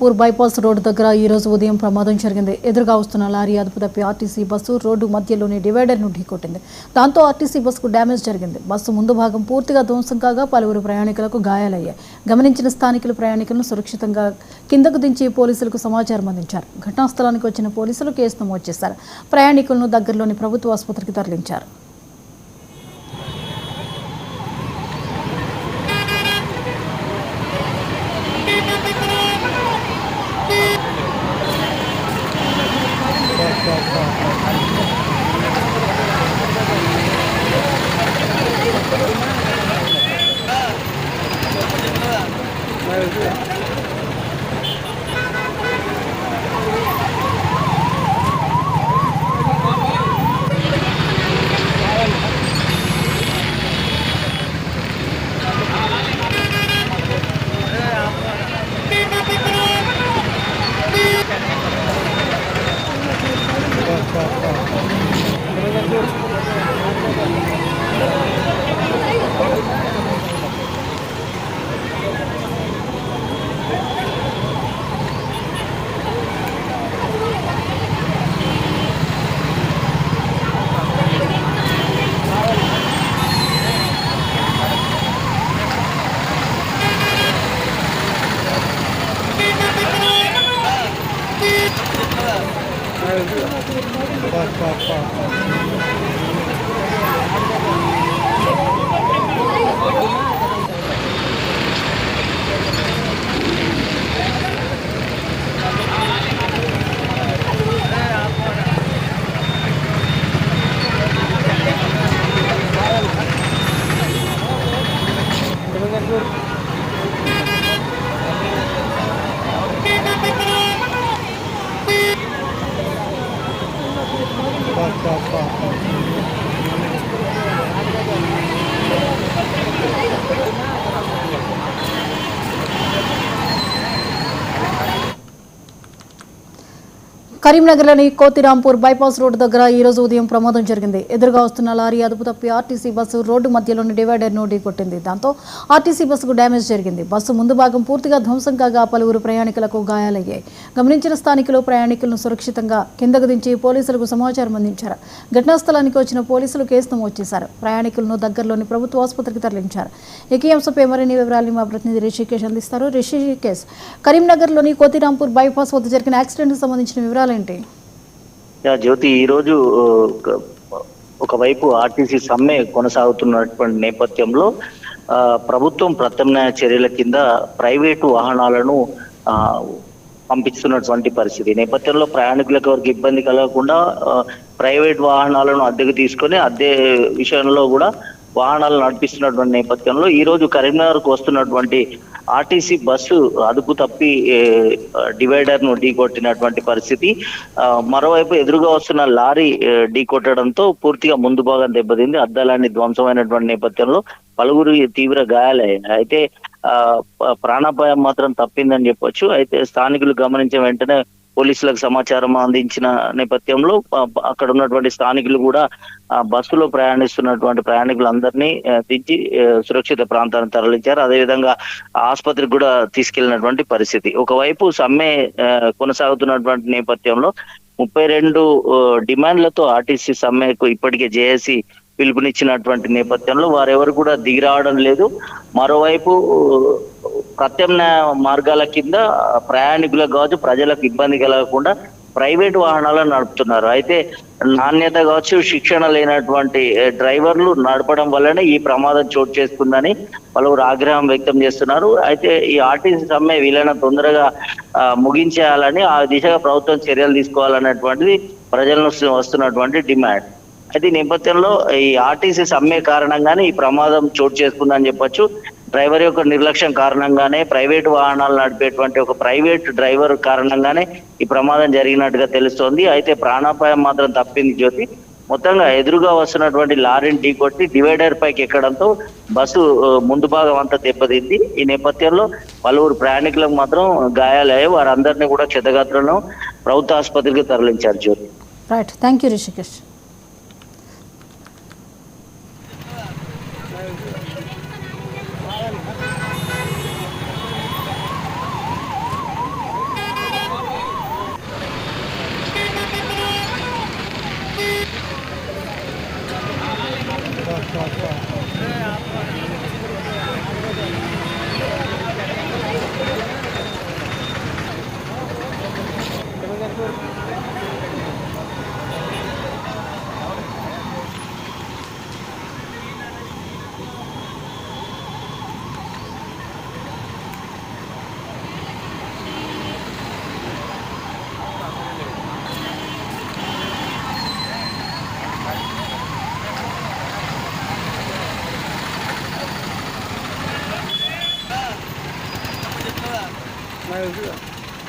Kothirampur bypass road దగ్గర ఈ రోజు ఉదయం ప్రమాదం జరిగింది. ఎదురుగా వస్తున్న లారీ అదుపు తప్పి ఆర్టీసీ బస్సు రోడ్డు మధ్యలోని డివైడర్ను ఢీకొట్టింది. దాంతో ఆర్టీసీ బస్సుకు డ్యామేజ్ జరిగింది. బస్సు ముందు భాగం పూర్తిగా ధ్వంసం కాగా పలువురు ప్రయాణికులకు గాయాలయ్యాయి. గమనించిన స్థానికులు ప్రయాణికులను సురక్షితంగా కిందకు దించి పోలీసులకు సమాచారం అందించారు. ఘటనా స్థలానికి వచ్చిన పోలీసులు కేసు నమోదు చేశారు. ప్రయాణికులను దగ్గరలోని ప్రభుత్వ ఆసుపత్రికి తరలించారు. కరీంనగర్లోని కోతిరాంపూర్ బైపాస్ రోడ్డు దగ్గర ఈ రోజు ఉదయం ప్రమాదం జరిగింది. ఎదురుగా వస్తున్న లారీ అదుపు తప్పి ఆర్టీసీ బస్సు రోడ్డు మధ్యలోని డివైడర్ను ఢీకొట్టింది. దాంతో ఆర్టీసీ బస్సుకు డ్యామేజ్ జరిగింది. బస్సు ముందు భాగం పూర్తిగా ధ్వంసం కాగా పలువురు ప్రయాణికులకు గాయాలయ్యాయి. గమనించిన స్థానికులు ప్రయాణికులను సురక్షితంగా కిందకు దించి పోలీసులకు సమాచారం అందించారు. ఘటనా స్థలానికి వచ్చిన పోలీసులు కేసు నమోదు చేశారు. ప్రయాణికులను దగ్గరలోని ప్రభుత్వ ఆసుపత్రికి తరలించారు. ఈ అంశంపై మరిన్ని వివరాలు మా ప్రతినిధి రిషికేష్ అందిస్తారు. రిషికేష్, కరీంనగర్లోని కోతిరాంపూర్ బైపాస్ వద్ద జరిగిన యాక్సిడెంట్కి సంబంధించిన వివరాలు ఏంటి? జ్యోతి, ఈరోజు ఒకవైపు ఆర్టీసీ సమ్మె కొనసాగుతున్నటువంటి నేపథ్యంలో ప్రభుత్వం ప్రత్యామ్నాయ చర్యల కింద ప్రైవేటు వాహనాలను పంపిస్తున్నటువంటి పరిస్థితి నేపథ్యంలో ప్రయాణికులకు ఎవరికి ఇబ్బంది కలగకుండా ప్రైవేట్ వాహనాలను అద్దెకు తీసుకొని అద్దె విషయంలో కూడా వాహనాలు నడిపిస్తున్నటువంటి నేపథ్యంలో ఈ రోజు కరీంనగర్కు వస్తున్నటువంటి ఆర్టీసీ బస్సు అదుపు తప్పి డివైడర్ ను ఢీకొట్టినటువంటి పరిస్థితి. మరోవైపు ఎదురుగా వస్తున్న లారీ ఢీకొట్టడంతో పూర్తిగా ముందు భాగం దెబ్బతింది. అద్దాలన్నీ ధ్వంసమైనటువంటి నేపథ్యంలో పలువురు తీవ్ర గాయాలయ్యాయి. అయితే ప్రాణాపాయం మాత్రం తప్పిందని చెప్పొచ్చు. అయితే స్థానికులు గమనించిన వెంటనే పోలీసులకు సమాచారం అందించిన నేపథ్యంలో అక్కడ ఉన్నటువంటి స్థానికులు కూడా బస్సులో ప్రయాణిస్తున్నటువంటి ప్రయాణికులందరినీ దించి సురక్షిత ప్రాంతాన్ని తరలించారు. అదేవిధంగా ఆసుపత్రికి కూడా తీసుకెళ్లినటువంటి పరిస్థితి. ఒకవైపు సమ్మె కొనసాగుతున్నటువంటి నేపథ్యంలో 32 డిమాండ్లతో ఆర్టీసీ సమ్మెకు ఇప్పటికే జేఏసీ పిలుపునిచ్చినటువంటి నేపథ్యంలో వారెవరు కూడా దిగి రావడం లేదు. మరోవైపు ప్రత్యామ్నాయ మార్గాల కింద ప్రయాణికులకు కావచ్చు, ప్రజలకు ఇబ్బంది కలగకుండా ప్రైవేట్ వాహనాలను నడుపుతున్నారు. అయితే నాణ్యత కావచ్చు, శిక్షణ లేనటువంటి డ్రైవర్లు నడపడం వల్లనే ఈ ప్రమాదం చోటు చేసుకుందని పలువురు ఆగ్రహం వ్యక్తం చేస్తున్నారు. అయితే ఈ ఆర్టీసీ సమ్మె వీలైన తొందరగా ముగించేయాలని, ఆ దిశగా ప్రభుత్వం చర్యలు తీసుకోవాలనేటువంటిది ప్రజలను వస్తున్నటువంటి డిమాండ్. అయితే ఈ నేపథ్యంలో ఈ ఆర్టీసీ సమ్మె కారణంగానే ఈ ప్రమాదం చోటు చేసుకుందని చెప్పొచ్చు. డ్రైవర్ యొక్క నిర్లక్ష్యం కారణంగానే, ప్రైవేట్ వాహనాలు నడిపేటువంటి ఒక ప్రైవేట్ డ్రైవర్ కారణంగానే ఈ ప్రమాదం జరిగినట్టుగా తెలుస్తోంది. అయితే ప్రాణాపాయం మాత్రం తప్పింది జ్యోతి. మొత్తంగా ఎదురుగా వస్తున్నటువంటి లారీని ఢీకొట్టి డివైడర్ పైకి ఎక్కడంతో బస్సు ముందు భాగం అంతా దెబ్బతింది. ఈ నేపథ్యంలో పలువురు ప్రయాణికులకు మాత్రం గాయాలయ్యాయి. వారందరినీ కూడా క్షతగాత్రులను ప్రభుత్వ ఆసుపత్రికి తరలించారు Jyothi. Right, thank you Rishikesh.